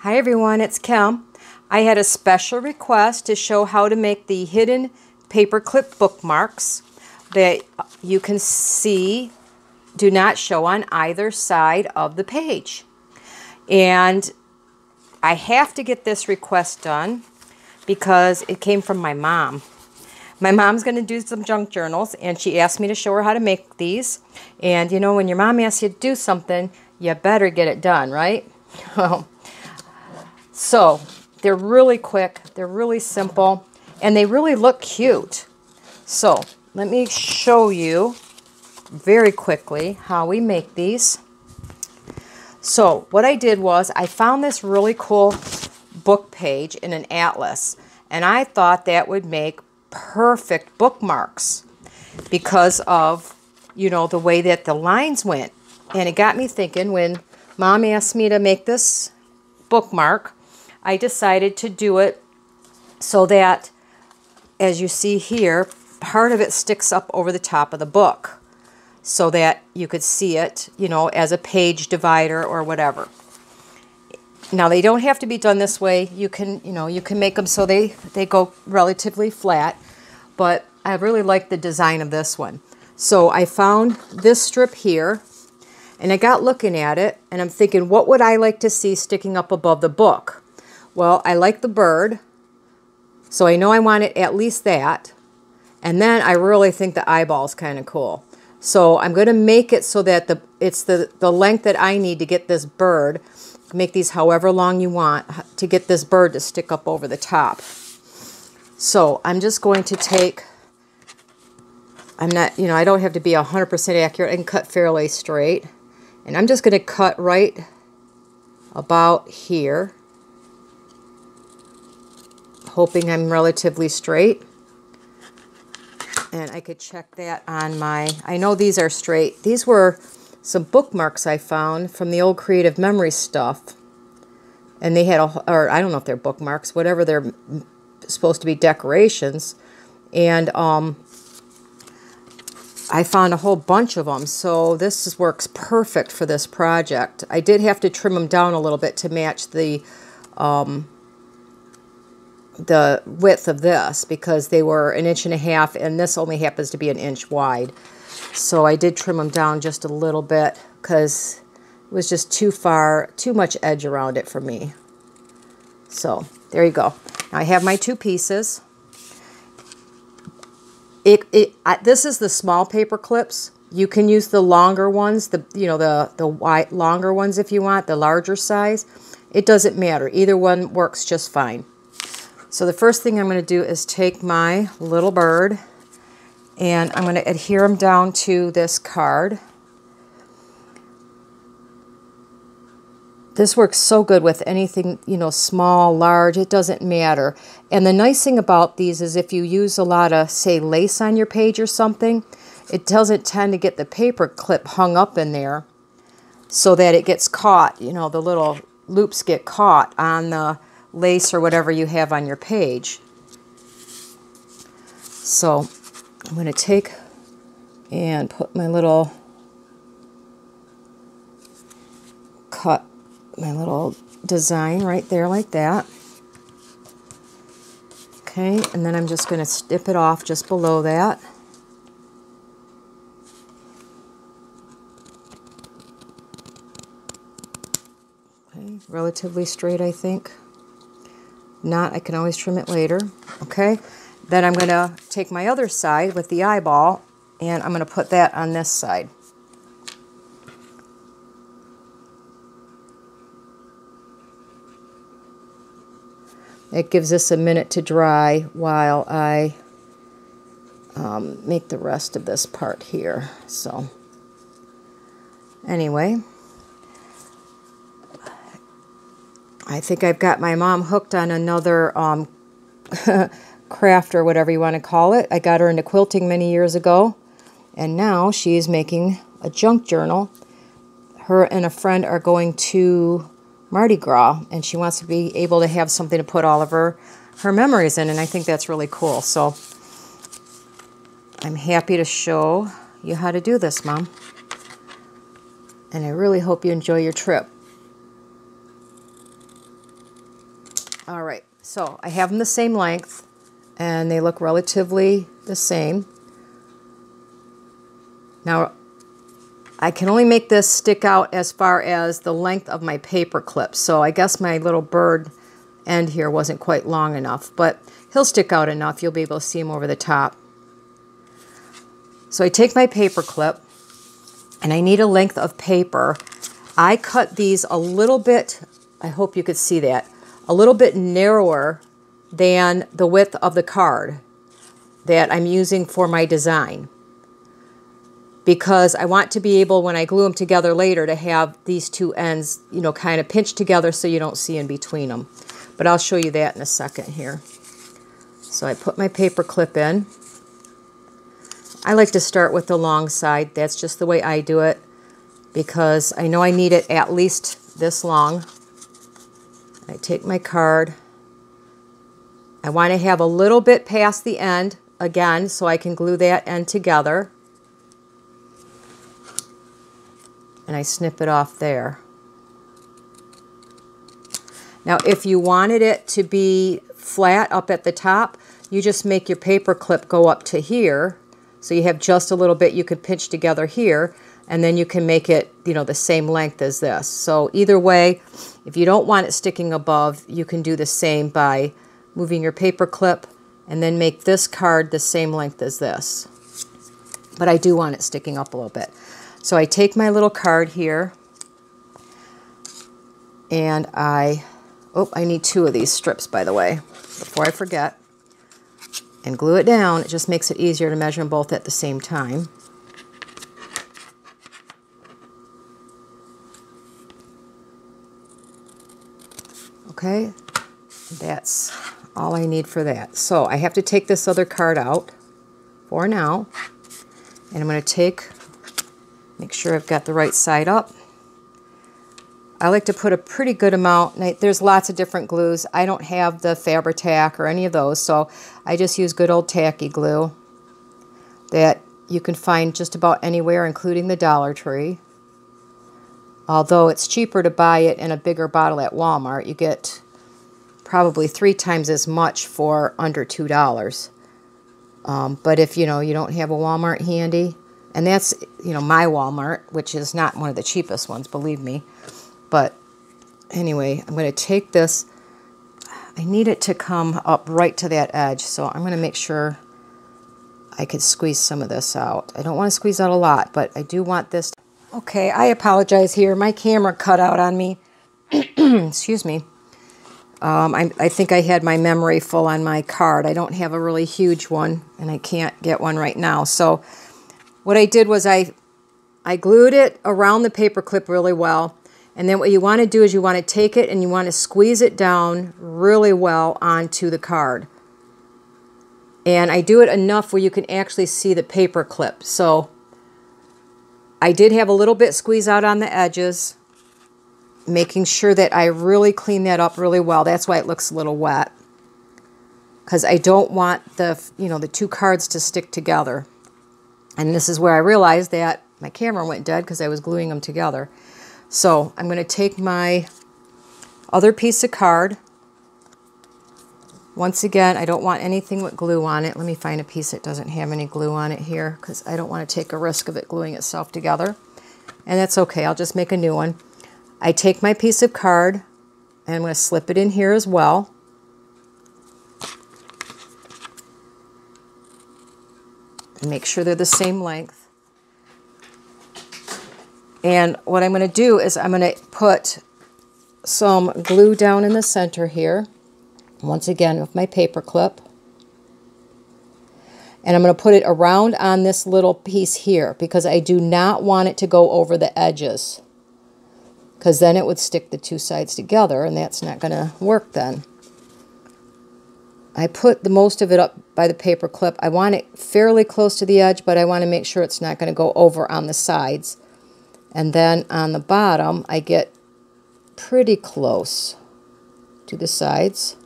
Hi everyone, it's Kim. I had a special request to show how to make the hidden paperclip bookmarks that you can see do not show on either side of the page. And I have to get this request done because it came from my mom. My mom's going to do some junk journals, and she asked me to show her how to make these. And you know, when your mom asks you to do something, you better get it done, right? So they're really quick, they're really simple, and they really look cute. So let me show you very quickly how we make these. So what I did was I found this really cool book page in an atlas, and I thought that would make perfect bookmarks because of, you know, the way that the lines went. And it got me thinking, when Mom asked me to make this bookmark, I decided to do it so that, as you see here, part of it sticks up over the top of the book so that you could see it, you know, as a page divider or whatever. Now, they don't have to be done this way. You can, you know, you can make them so they go relatively flat, but I really like the design of this one. So I found this strip here, and I got looking at it, and I'm thinking, what would I like to see sticking up above the book? Well, I like the bird, so I know I want it at least that. And then I really think the eyeball's kind of cool. So I'm going to make it so that it's the length that I need to get this bird. Make these however long you want to get this bird to stick up over the top. So I'm just going to take, I'm not, you know, I don't have to be 100% accurate. I can cut fairly straight. And I'm just going to cut right about here, hoping I'm relatively straight. And I could check that on my, I know these are straight. These were some bookmarks I found from the old Creative Memory stuff. And they had, or I don't know if they're bookmarks, whatever, they're supposed to be decorations. And I found a whole bunch of them, so this works perfect for this project. I did have to trim them down a little bit to match the width of this, because they were 1.5 inches, and this only happens to be 1 inch wide. So I did trim them down just a little bit because it was just too much edge around it for me. So there you go. Now I have my 2 pieces. This is the small paper clips. You can use the longer ones, the wide, longer ones if you want, the larger size. It doesn't matter. Either one works just fine. So the first thing I'm going to do is take my little bird, and I'm going to adhere him down to this card. This works so good with anything, you know, small, large, it doesn't matter. And the nice thing about these is if you use a lot of, say, lace on your page or something, it doesn't tend to get the paper clip hung up in there so that it gets caught, you know, the little loops get caught on the lace or whatever you have on your page. So I'm going to take and put my little cut, my little design right there like that. Okay, and then I'm just going to snip it off just below that. Okay, relatively straight, I think. Not, I can always trim it later. Okay, then I'm going to take my other side with the eyeball, and I'm going to put that on this side. It gives this a minute to dry while I make the rest of this part here. So anyway, I think I've got my mom hooked on another craft or whatever you want to call it. I got her into quilting many years ago, and now she's making a junk journal. Her and a friend are going to Mardi Gras, and she wants to be able to have something to put all of her memories in, and I think that's really cool. So I'm happy to show you how to do this, Mom. And I really hope you enjoy your trip. All right, so I have them the same length, and they look relatively the same. Now, I can only make this stick out as far as the length of my paper clip, so I guess my little bird end here wasn't quite long enough, but he'll stick out enough. You'll be able to see him over the top. So I take my paper clip, and I need a length of paper. I cut these a little bit, I hope you could see that, a little bit narrower than the width of the card that I'm using for my design, because I want to be able, when I glue them together later, to have these two ends, you know, kind of pinched together so you don't see in between them. But I'll show you that in a second here. So I put my paper clip in. I like to start with the long side. That's just the way I do it, because I know I need it at least this long. I take my card. I want to have a little bit past the end again so I can glue that end together. And I snip it off there. Now, if you wanted it to be flat up at the top, you just make your paper clip go up to here. So you have just a little bit you could pinch together here, and then you can make it, you know, the same length as this. So either way, if you don't want it sticking above, you can do the same by moving your paper clip and then make this card the same length as this. But I do want it sticking up a little bit. So I take my little card here, and I need 2 of these strips, by the way, before I forget, and glue it down. It just makes it easier to measure them both at the same time. Okay, that's all I need for that. So I have to take this other card out for now, and I'm going to make sure I've got the right side up. I like to put a pretty good amount. There's lots of different glues. I don't have the Fabri-Tac or any of those, so I just use good old tacky glue that you can find just about anywhere, including the Dollar Tree. Although it's cheaper to buy it in a bigger bottle at Walmart. You get probably 3 times as much for under $2. But if you don't have a Walmart handy, and that's my Walmart, which is not one of the cheapest ones, believe me. But anyway, I'm going to take this. I need it to come up right to that edge, so I'm going to make sure I could squeeze some of this out. I don't want to squeeze out a lot, but I do want this. Okay, I apologize here. My camera cut out on me. Excuse me. I think I had my memory full on my card. I don't have a really huge one, and I can't get one right now. So what I did was I glued it around the paper clip really well. And then what you want to do is you want to take it and you want to squeeze it down really well onto the card. And I do it enough where you can actually see the paper clip. So I did have a little bit squeeze out on the edges, making sure that I really clean that up really well. That's why it looks a little wet, because I don't want the 2 cards to stick together. And this is where I realized that my camera went dead because I was gluing them together. So I'm going to take my other piece of card. Once again, I don't want anything with glue on it. Let me find a piece that doesn't have any glue on it here, because I don't want to take a risk of it gluing itself together. And that's okay. I'll just make a new one. I take my piece of card, and I'm going to slip it in here as well. And make sure they're the same length. And what I'm going to do is I'm going to put some glue down in the center here. Once again with my paper clip. And I'm going to put it around on this little piece here, because I do not want it to go over the edges, because then it would stick the 2 sides together, and that's not going to work then. I put the most of it up by the paper clip. I want it fairly close to the edge, but I want to make sure it's not going to go over on the sides. And then on the bottom, I get pretty close to the sides.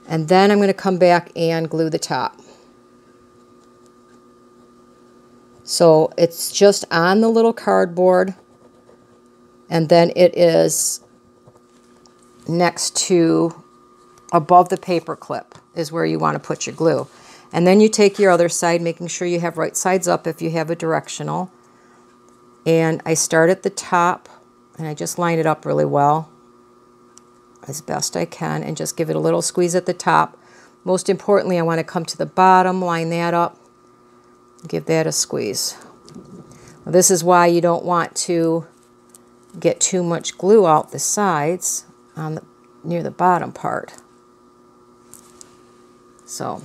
And then I'm going to come back and glue the top. So it's just on the little cardboard, and then it is next to, above the paper clip is where you want to put your glue. And then you take your other side, making sure you have right sides up if you have a directional. And I start at the top, and I just line it up really well as best I can, and just give it a little squeeze at the top. Most importantly, I want to come to the bottom, line that up, give that a squeeze. Now, this is why you don't want to get too much glue out the sides on the, near the bottom part. So,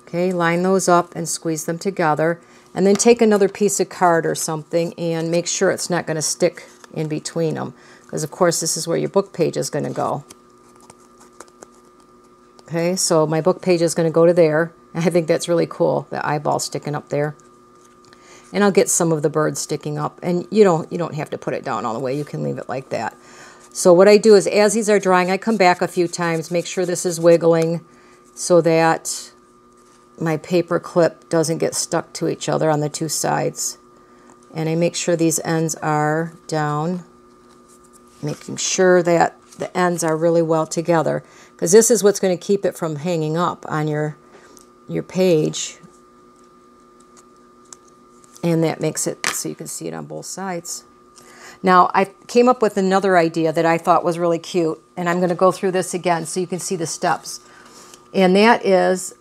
okay, line those up and squeeze them together. And then take another piece of card or something and make sure it's not going to stick in between them. Because, of course, this is where your book page is going to go. Okay, so my book page is going to go to there. I think that's really cool, the eyeball sticking up there. And I'll get some of the birds sticking up. And you don't have to put it down all the way. You can leave it like that. So what I do is, as these are drying, I come back a few times, make sure this is wiggling so that my paper clip doesn't get stuck to each other on the two sides. And I make sure these ends are down, making sure that the ends are really well together, because this is what's going to keep it from hanging up on your page. And that makes it so you can see it on both sides. Now, I came up with another idea that I thought was really cute, and I'm going to go through this again so you can see the steps. And that is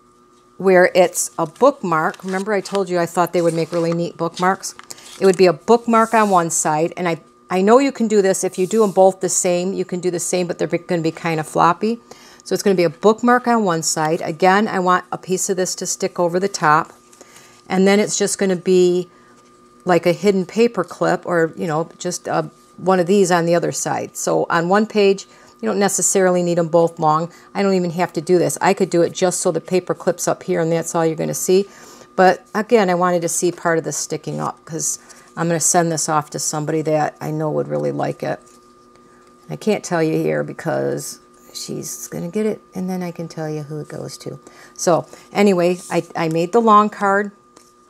where it's a bookmark. Remember I told you I thought they would make really neat bookmarks? It would be a bookmark on one side, and I know you can do this. If you do them both the same, you can do the same, but they're going to be kind of floppy. So it's going to be a bookmark on one side. Again, I want a piece of this to stick over the top. And then it's just going to be like a hidden paper clip, or, you know, just one of these on the other side. So on one page, you don't necessarily need them both long. I don't even have to do this. I could do it just so the paper clips up here, and that's all you're going to see. But again, I wanted to see part of this sticking up, because I'm going to send this off to somebody that I know would really like it. I can't tell you here because she's going to get it, and then I can tell you who it goes to. So anyway, I made the long card.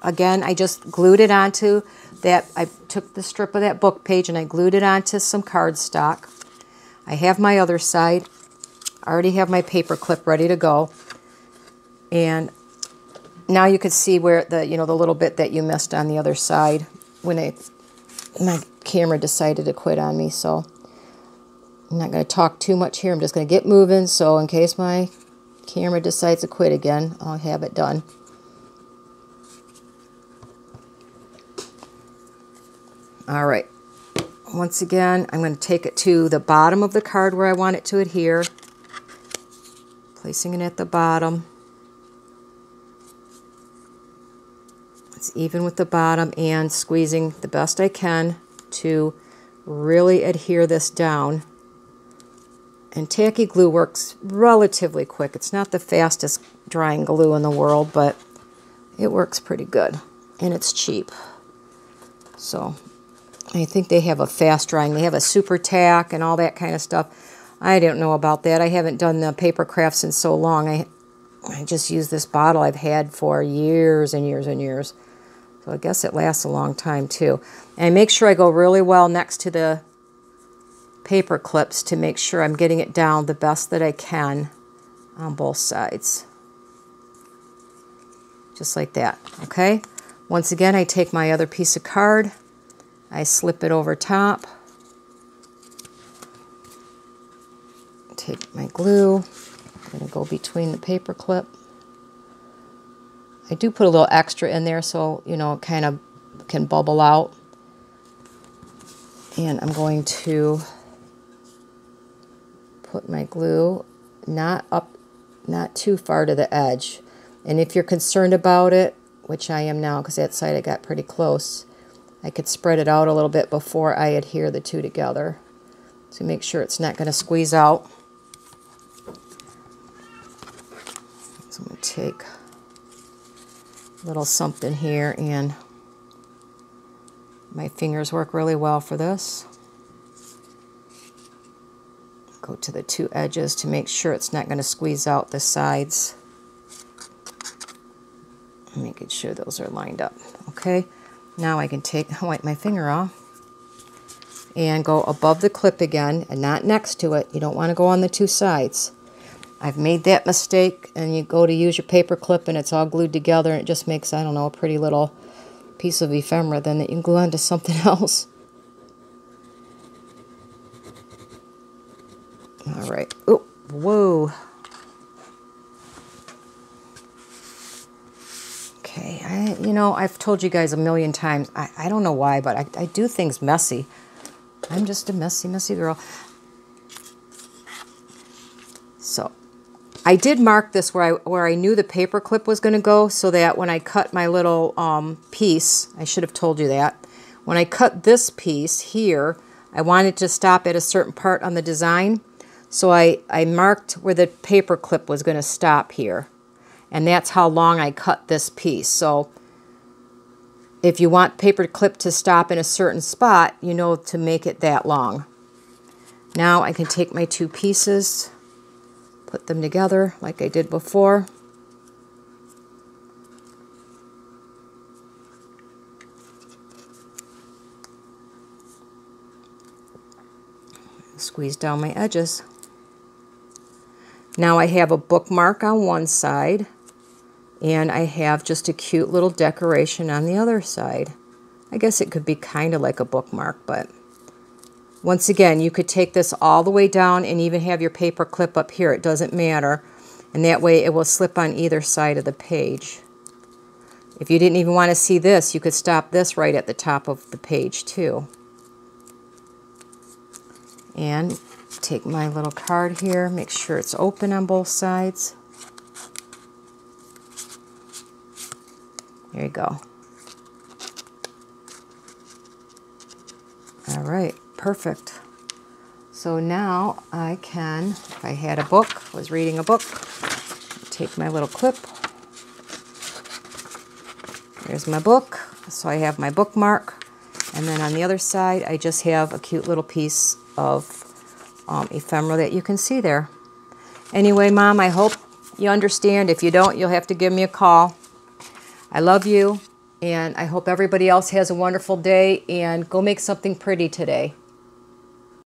Again, I just glued it onto that. I took the strip of that book page and I glued it onto some cardstock. I have my other side. I already have my paper clip ready to go. And now you can see where the little bit that you missed on the other side when my camera decided to quit on me. So I'm not going to talk too much here. I'm just going to get moving. So in case my camera decides to quit again, I'll have it done. All right. Once again, I'm going to take it to the bottom of the card where I want it to adhere. Placing it at the bottom. It's even with the bottom, and squeezing the best I can to really adhere this down. And tacky glue works relatively quick. It's not the fastest drying glue in the world, but it works pretty good. And it's cheap. So I think they have a fast drying. They have a super tack and all that kind of stuff. I don't know about that. I haven't done the paper crafts in so long. I just use this bottle I've had for years and years and years. So I guess it lasts a long time too. And I make sure I go really well next to the paper clips to make sure I'm getting it down the best that I can on both sides. Just like that, okay? Once again, I take my other piece of card. I slip it over top. Take my glue. I'm going to go between the paper clip. I do put a little extra in there so, you know, it kind of can bubble out. And I'm going to put my glue not too far to the edge. And if you're concerned about it, which I am now because that side I got pretty close, I could spread it out a little bit before I adhere the two together to make sure it's not going to squeeze out. So I'm going to take a little something here, and my fingers work really well for this. Go to the two edges to make sure it's not going to squeeze out the sides. Making sure ththose are lined up. Okay. Now I can wipe my finger off, and go above the clip again and not next to it. You don't want to go on the two sides. I've made that mistake, and you go to use your paper clip and it's all glued together and it just makes, I don't know, a pretty little piece of ephemera then that you can glue onto something else. All right. Oh, whoa. Okay, I've told you guys a million times, I don't know why, but I do things messy. I'm just a messy, messy girl. So, I did mark this where I knew the paper clip was going to go, so that when I cut my little piece, I should have told you that. When I cut this piece here, I wanted to stop at a certain part on the design, so I marked where the paper clip was going to stop here. And that's how long I cut this piece. So if you want paper clip to stop in a certain spot, you know to make it that long. Now I can take my two pieces, put them together like I did before. Squeeze down my edges. Now I have a bookmark on one side, and I have just a cute little decoration on the other side. I guess it could be kind of like a bookmark, but once again, you could take this all the way down and even have your paper clip up here. It doesn't matter. And that way it will slip on either side of the page. If you didn't even want to see this, you could stop this right at the top of the page too. And take my little card here, make sure it's open on both sides. There you go. All right, perfect. So now I can, if I had a book, was reading a book, take my little clip. There's my book. So I have my bookmark. And then on the other side, I just have a cute little piece of ephemera that you can see there. Anyway, Mom, I hope you understand. If you don't, you'll have to give me a call. I love you, and I hope everybody else has a wonderful day, and go make something pretty today.